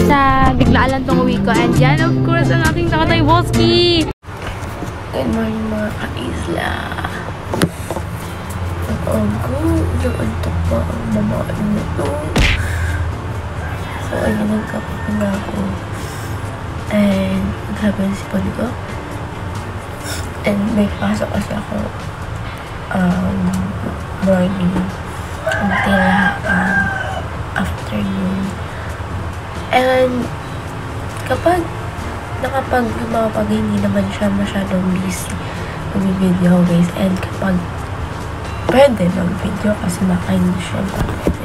Sa biglaan lang tong uwi ko. And yan, of course, ang aking kakatay, Boski! Good morning mga ka-isla. Yung antok pa ang babae nito. So, ayun, nagkape na ako. And, naghabi si Poli ko. And, may pasok kasi ako morning until afternoon. And, kapag hindi naman siya masyadong busy, mag-video guys. And kapag pwede mag-video kasi baka hindi siya pwede.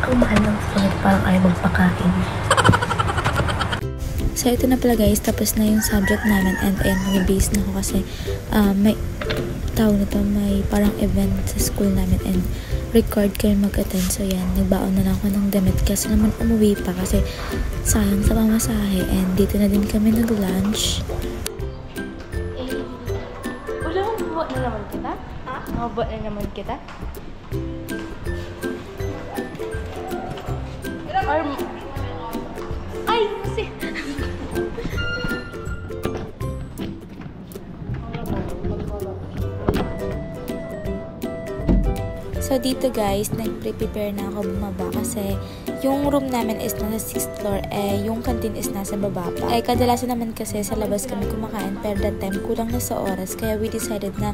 Ang mahal ng spaghetti, parang ayaw magpakain. So, ito na pala guys, tapos na yung subject namin and ayan, mag-base na ako kasi may tawag na to, may parang event sa school namin and record kayo mag-attend. So, yan, nagbaon na lang ako ng damit kasi naman umuwi pa kasi sayang sa pamasahe and dito na din kami nag-lunch. Mabot na naman kita? Ha? Mabot na naman kita? Or... Ay! Kasi... So, dito guys, nag-prepare na ako bumaba kasi yung room namin is nasa 6th floor, yung canteen is nasa baba pa. Kadalasan naman kasi sa labas kami kumakain pero that time kulang na sa oras kaya we decided na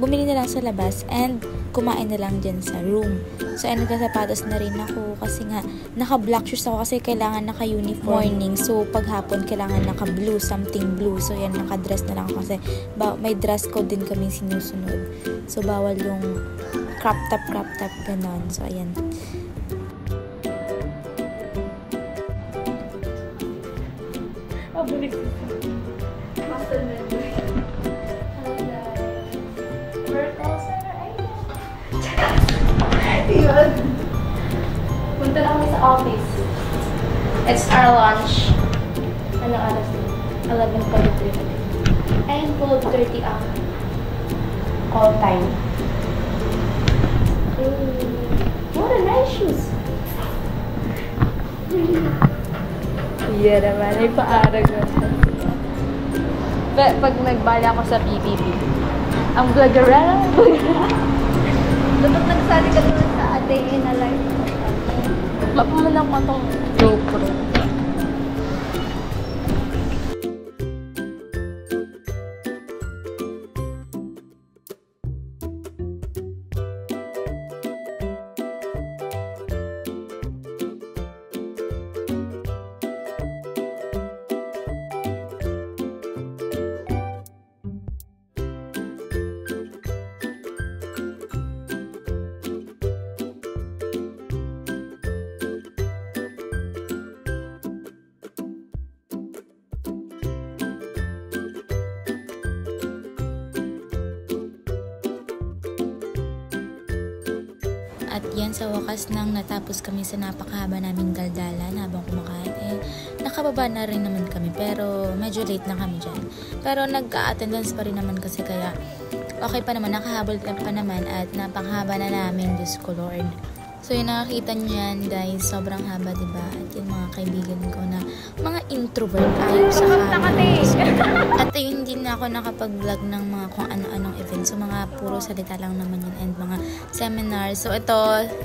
bumili na lang sa labas and kumain na lang dyan sa room. So, nagkasapatos na rin ako kasi nga naka-black shoes ako kasi kailangan naka-uniform morning. So, paghapon kailangan naka-blue, something blue. So, yan, naka-dress na lang ako kasi may dress code din kami sinusunod. So, bawal yung crop top, ganon. So, ayan. Balik. Muscle memory. Virtual center, yun. Punta na kami sa office. It's our lunch. Ano alas na? 11:43. And 12:30 ang call time. What a nice shoes. Yeah naman, ay paarag na. Pag nagbala ako sa PBB, ang vloggerella. Dapat nagsali ka naman sa A Day in a Life. Mapamanang mo itong GoPro. At yan, sa wakas nang natapos kami sa napakahaba naming daldalan habang kumakain, nakababa na rin naman kami pero medyo late na kami dyan. Pero nag-attendance pa rin naman kasi kaya okay pa naman, nakahabol pa naman at napakahaba na namin, Diyos ko Lord. So yung nakakita nyo yan guys, sobrang haba diba? At yung mga kaibigan ko na mga introvert ayaw sa camera. At ayun, hindi na ako nakapag-vlog ng mga kung ano-anong events. So mga puro salita lang naman yun and mga seminars. So ito,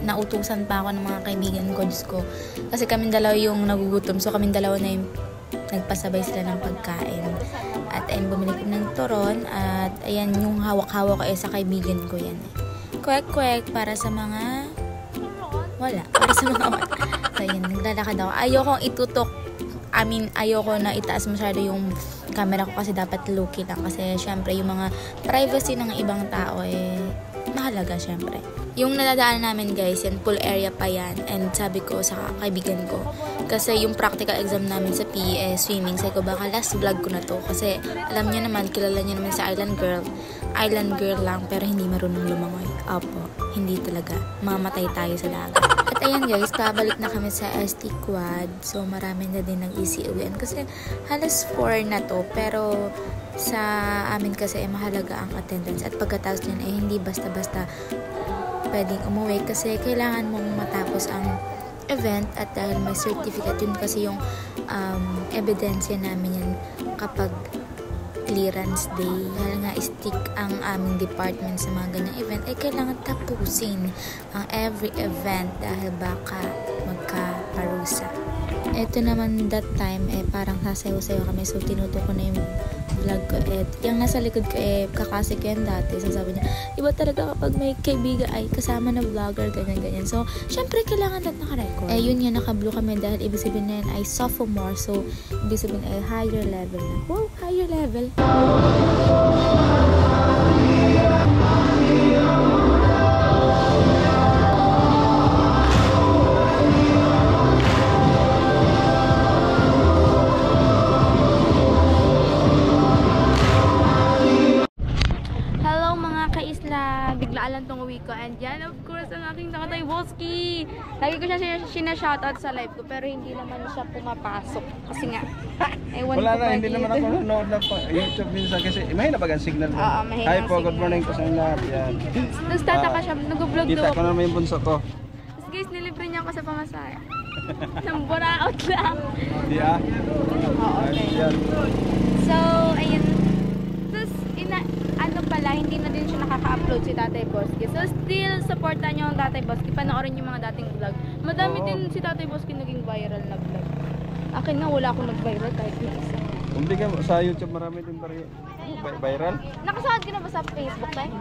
nautusan pa ako ng mga kaibigan ko, Diyos ko. Kasi kaming dalawa yung nagugutom. So kaming dalawa na yung nagpasabay sila ng pagkain. At ayun, bumili ko ng turon. At ayan, yung hawak-hawak sa kaibigan ko yan. Kwek-kwek para sa mga... Wala. Para sa mga wala. So, yun. Naglalakad ako. Ayokong itutok. Ayoko na itaas masyado yung camera ko kasi dapat low-key lang. Kasi, syempre, yung mga privacy ng ibang tao, mahalaga, syempre. Yung naladaan namin, guys, yan, pool area pa yan. And sabi ko sa kaibigan ko, kasi yung practical exam namin sa PE, swimming, sabi ko, baka last vlog ko na to. Kasi, alam niyo naman, kilala niyo naman sa Island Girl. Island girl lang, pero hindi marunong lumangoy. Opo, hindi talaga. Mamatay tayo sa dagat. At Ayan guys, pabalik na kami sa ST Quad. So marami na din ng ECON kasi halos 4 na to. Pero sa amin kasi ay mahalaga ang attendance. At pagkatapos nyan ay hindi basta-basta pwedeng umuwi kasi kailangan mong matapos ang event. At dahil may certificate yun kasi yung ebidensya namin yan kapag clearance day. Dahil nga stick ang aming department sa mga ganyang event, ay kailangan tapusin ang every event dahil baka magkaparusa. Ito naman that time, parang sasayaw-sayaw kami. So, tinuto ko na yung vlog ko. Yung nasa likod ko, kakasik ko yan dati. So, sabi niya, iba talaga kapag may kaibigan ay kasama na vlogger, ganyan-ganyan. So, syempre, kailangan natin naka-record. Yun nga, naka-blue kami dahil ibig sabihin na yan ay sophomore. So, ibig sabihin ay higher level na. Wow, higher level. Biglaan lang tong uwi ko. And yan, of course, ang aking Tatay Boski. Lagi ko siya sinashoutout sa live ko, pero hindi naman siya pumapasok. Kasi nga, ewan wala ko na, hindi naman ako nanonood na YouTube minsan kasi mahina ba ang signal mo? Oo, mahina Hi ang po, good signal. morning po sa inyo lahat. Yan. Nagtataka siya, nag-vlog Kita ko naman yung bunso ko. Tapos guys, nilibre niya ako sa pamasaya. Nang buraot lang. Di ah? Oo, okay. Yan. So, ayun. Tapos, ano pala, hindi na din siya nakaka-upload si Tatay Boski. So, still, supportan niyo ang Tatay Boski. Panoorin yung mga dating vlog. Madami din si Tatay Boski naging viral na vlog. Akin nga, wala akong nag-viral kahit yung isa. Hindi ka sa YouTube marami din viral. Nakasahod ka na ba sa Facebook, Tay?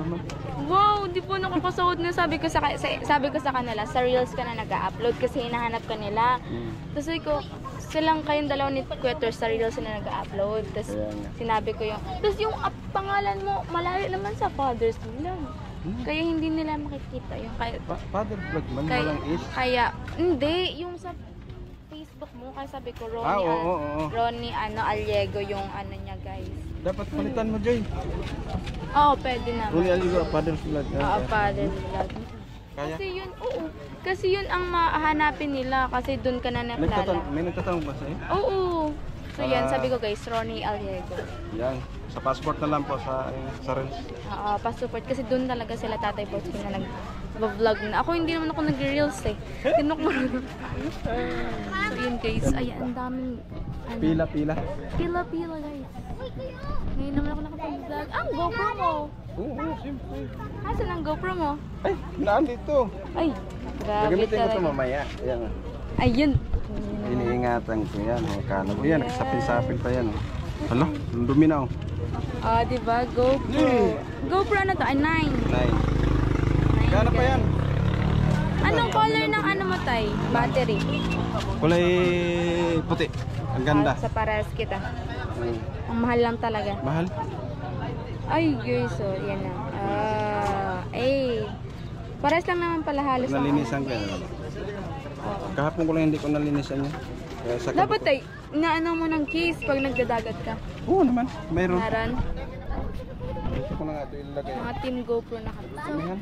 Wow, di po nakakasahod na. Sabi ko sa kanila, sa Reels ka na nag-upload kasi hinahanap ka nila. Tapos ko, silang kayong dalawa ni Twitter sa Reels na nag-upload. Tapos sinabi ko yung, tapos yung pangalan mo, malayo naman sa Father's Day. Kaya hindi nila makikita yung kaya Father vlog man, walang is. Kaya, hindi, yung sa Facebook mo, kaya sabi ko, Ronnie Aliego yung ano niya, guys. Dapat palitan mo, Joy. Oo, pwede naman. Ronnie Aliego, Father's vlog. Oo, Father's vlog. Kaya? Kasi yun, oo. Kasi yun ang mahanapin nila kasi doon ka na nakilala. May nagtatanong ba sa'yo? Oo. So yan, sabi ko guys, Ronnie Aliego. Yan. Sa passport na lang po sa Reels. Oo, passport. Kasi doon talaga sila Tatay Boski na nag-vlog na. Ako hindi naman ako nag-reels eh. Tinok mo. So yun guys, ay ang daming ano, Pila. Pila guys. Ngayon naman ako nakapag-vlog. Ang GoPro mo! Oo, siyempre. Asan ang GoPro mo? Ay, nandito. Ay, grabe Gagamitin ko ito talaga. mamaya. Yan. Ayun. Iniingatan ko yan. Kala ko yan, nagsapin-sapin pa yan. Hala, ang dumi na. Ah, diba? GoPro. GoPro ano to? Ay, 9. 9. Gana pa yan. Anong color ng ano mo, Tay? Battery. Kulay puti. Ang ganda. Sa parehas kita. Ang mahal lang talaga. Mahal. Ay, guys, so, yan na. Parehas lang naman pala halos. Nalinisan ko yan. Kahapon ko lang hindi ko nalinisan yan. Dapat ay, inaano mo ng case pag nagdadagat ka. Oo naman, mayroon. Naran. Ito ko na nga ito ilagay. Mga team GoPro na kami. So,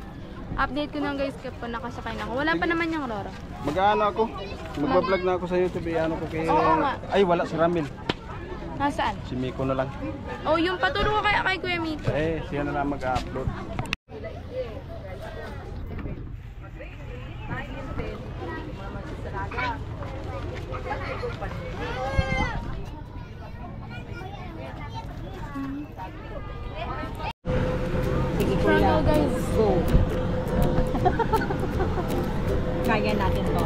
update ko na guys kapag nakasakay na ako. Wala pa naman yung Aurora. Mag-ano ako. Magbablog na ako sa YouTube. Ano ko kay... Oo nga. Ay, wala si Ramil. Nasaan? Si Miko na lang. Oh, yung paturo ko kay Kuya Miko. Siya na lang mag-upload. Sige kuya, Struggle guys. go. Kaya natin to.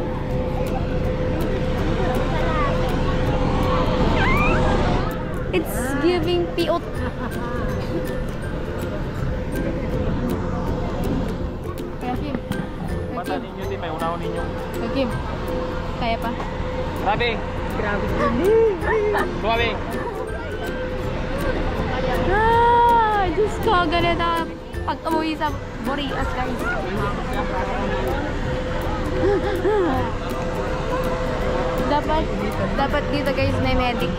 It's giving piot. Kaya Kim. Mata ninyo din, may unaw ninyo. Kaya Kim. Kaya pa. Grabe! Grabe. Grabe! Diyos ko, ganito pag umuwi sa Borias, guys. dapat dito guys may medic.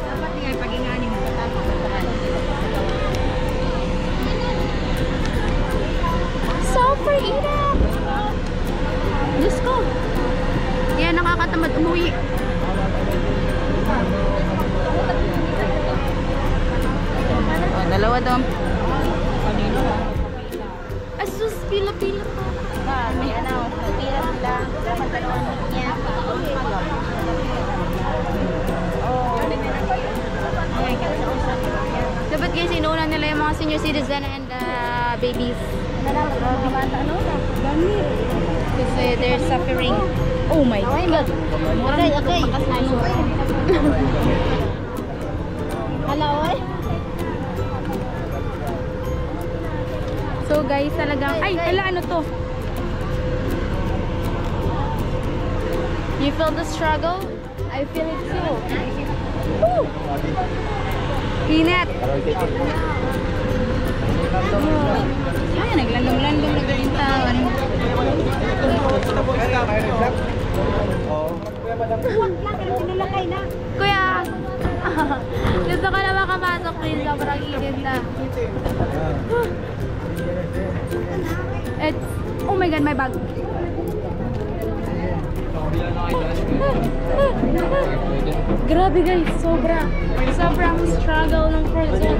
Dapat nga pag-inganin mo. So freedom! dalawa daw. Asus, pila-pila pa. May ano, pila sila. Dapat dalawang niya. Dapat guys, inuuna nila yung mga senior citizen and babies. Kasi they're suffering. Oh my God. Okay. Hello, eh. So guys, talagang, ay, hala, ano to? You feel the struggle? I feel it too. Woo! Init! Ay, naglandong-landong na ganyan taon. Kuya! Gusto ko na makapasok, please. Sobrang init na. It's, oh my God, my bag. Grabe guys, sobrang struggle ng person.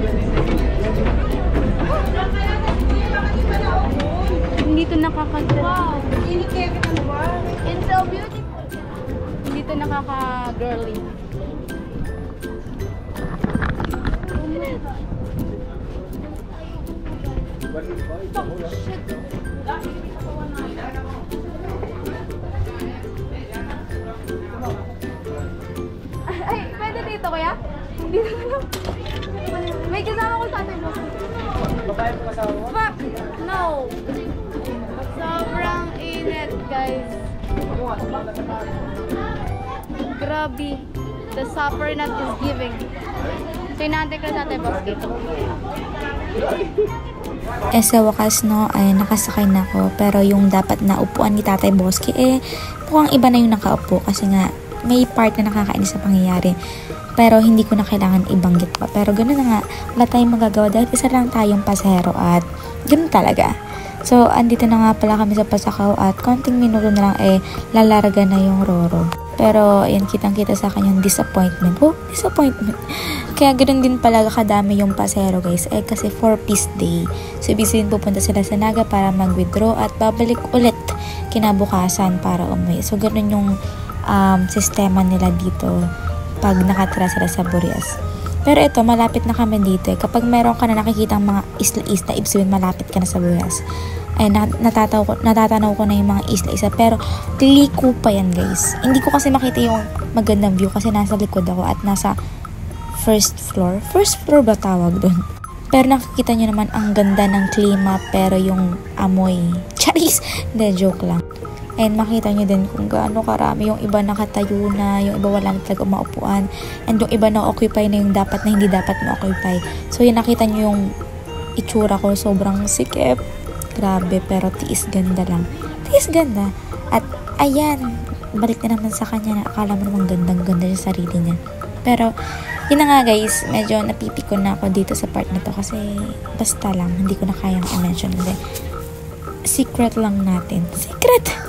Hindi to nakaka-wow. It's so beautiful. Hindi to nakaka-girly. Ay, pwede dito kuya? Dito na lang. May kasama ko sa atin mo. Babae po kasama mo? Fuck! No! Sobrang init, guys. Grabe. The supper nut is giving. So, inaantay ko sa atin, boss dito. Sa wakas no, ay nakasakay na ako. Pero yung dapat na upuan ni Tatay Bosky, mukhang iba na yung nakaupo. Kasi nga, may part na nakakainis sa pangyayari. Pero hindi ko na kailangan ibanggit pa. Pero ganoon na nga, wala tayong magagawa dahil isa lang tayong pasahero at ganoon talaga. So, andito na nga pala kami sa Pasakaw at konting minuto na lang lalarga na yung Roro. Pero, ayan, kitang-kita sa akin yung disappointment. Oh, disappointment. Kaya ganoon din pala kadami yung pasahero guys. Kasi 4-piece day. So, ibig sabihin pupunta sila sa Naga para mag-withdraw at babalik ulit kinabukasan para umuwi. So, ganoon yung sistema nila dito pag nakatira sila sa Burias. Pero ito, malapit na kami dito. Kapag meron ka na nakikitang mga isla-isla, ibig sabihin malapit ka na sa Burias. Ay, natatanaw ko na yung mga isla-isla. Pero, liko pa yan, guys. Hindi ko kasi makita yung magandang view kasi nasa likod ako at nasa first floor. First floor ba tawag doon? Pero nakikita nyo naman ang ganda ng klima pero yung amoy. Charis! Hindi, joke lang. And makita nyo din kung gaano karami. Yung iba nakatayo na, yung iba wala na talaga maupuan. And yung iba na-occupy na yung dapat na hindi dapat na-occupy. So yun, nakita nyo yung itsura ko. Sobrang sikip. Grabe, pero tiis ganda lang. Tiis ganda. At ayan, balik na naman sa kanya na akala mo namang gandang-ganda sa sarili niya. Pero, yun na nga guys, medyo napipikon na ako dito sa part na to kasi basta lang, hindi ko na kayang i-mention. Hindi. Secret lang natin. Secret!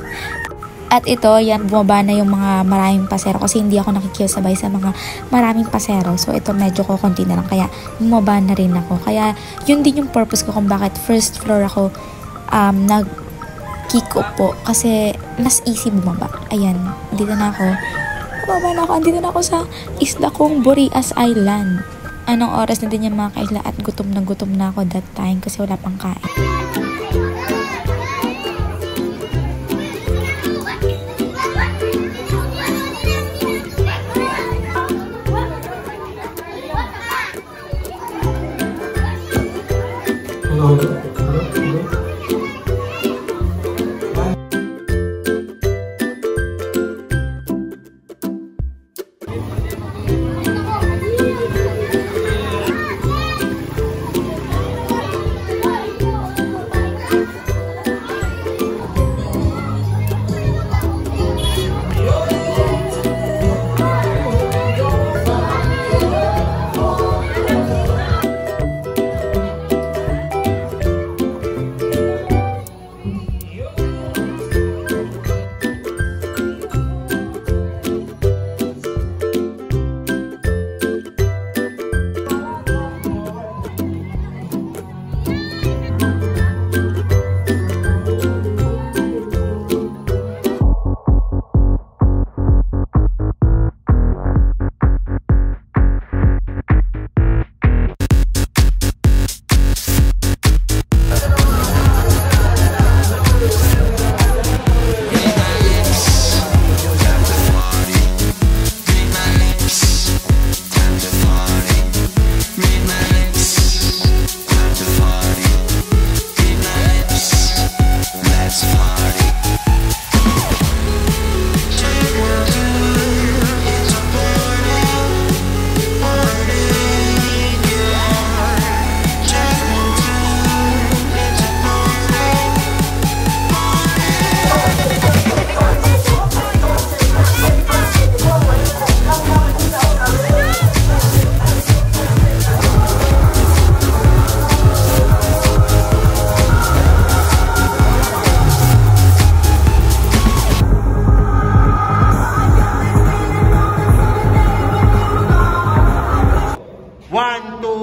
At ito, yan, bumaba na yung mga maraming pasero kasi hindi ako nakikisabay sa mga maraming pasero. So, ito medyo ko konti na lang. Kaya, bumaba na rin ako. Kaya, yun din yung purpose ko kung bakit first floor ako nag-kick up po. Kasi, mas easy bumaba. Ayan, dito na ako. Bumaba na ako. Andito na ako sa isla kong Burias Island. Anong oras na din yung mga kaisla at gutom na ako that time kasi wala pang kain.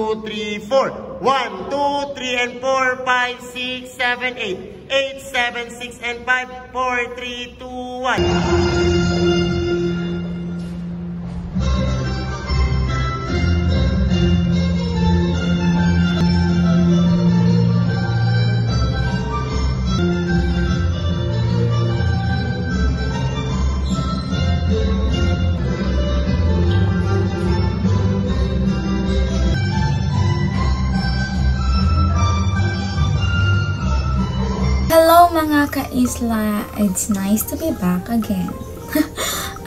2, 3, 4. 1, 2, 3, and 4, 5, 6, 7, 8. 8, 7, 6, and 5. 4, 3, 2, 1. Hello mga ka-isla! It's nice to be back again.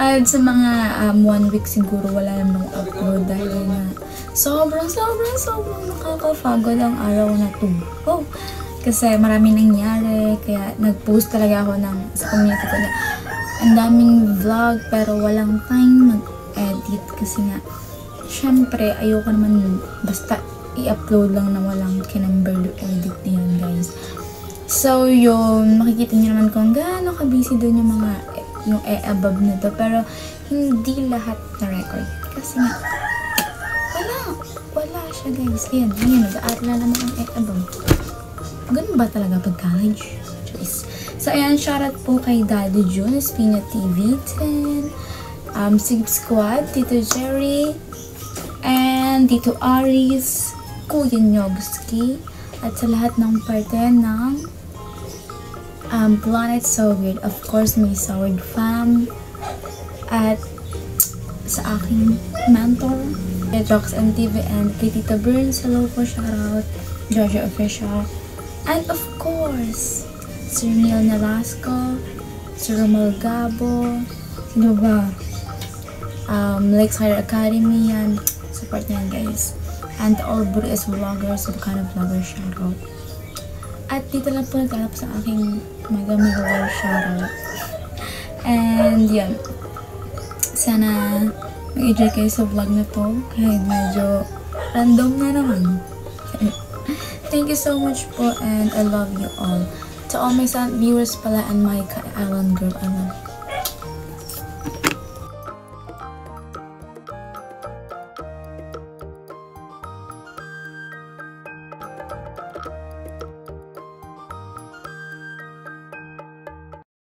At sa mga 1 week siguro wala naman akong upload dahil na sobrang nakakapagod ang araw na to. Oh, kasi marami nangyari, kaya nag-post talaga ako sa community ko na ang daming vlog pero walang time mag-edit kasi nga syempre ayoko naman basta i-upload lang na walang kinamberlo edit niyan guys. So, yun, makikita niyo naman kung gaano ka-busy doon yung above na to. Pero, hindi lahat na-record. Kasi nga, wala siya guys. Ayan, nag-aaral na naman ang above. Ganun ba talaga pag college? So, ayan, shoutout po kay Daddy June, Espina TV 10, Sig Squad, Tito Jerry, and Tito Aris, Kuya Nyogski, at sa lahat ng parte ng Planet So Weird. Of course, may Sourd Fam. At sa aking mentor, Jox MTV and kay Tita Burns. Hello po, shoutout. Georgia Official. And of course, Sir Neil Nalasco, Sir Romal Gabo, sino ba? Lakes Higher Academy, yan. Support niyan guys. And all Buris vloggers, Bukana vlogger, shoutout. At dito lang po nagkalap sa aking mega shoutout. And yan. Sana mag-enjoy kayo sa vlog na to. Kahit medyo random na naman. Thank you so much po and I love you all. To all my viewers pala and my Island Girl, I love you.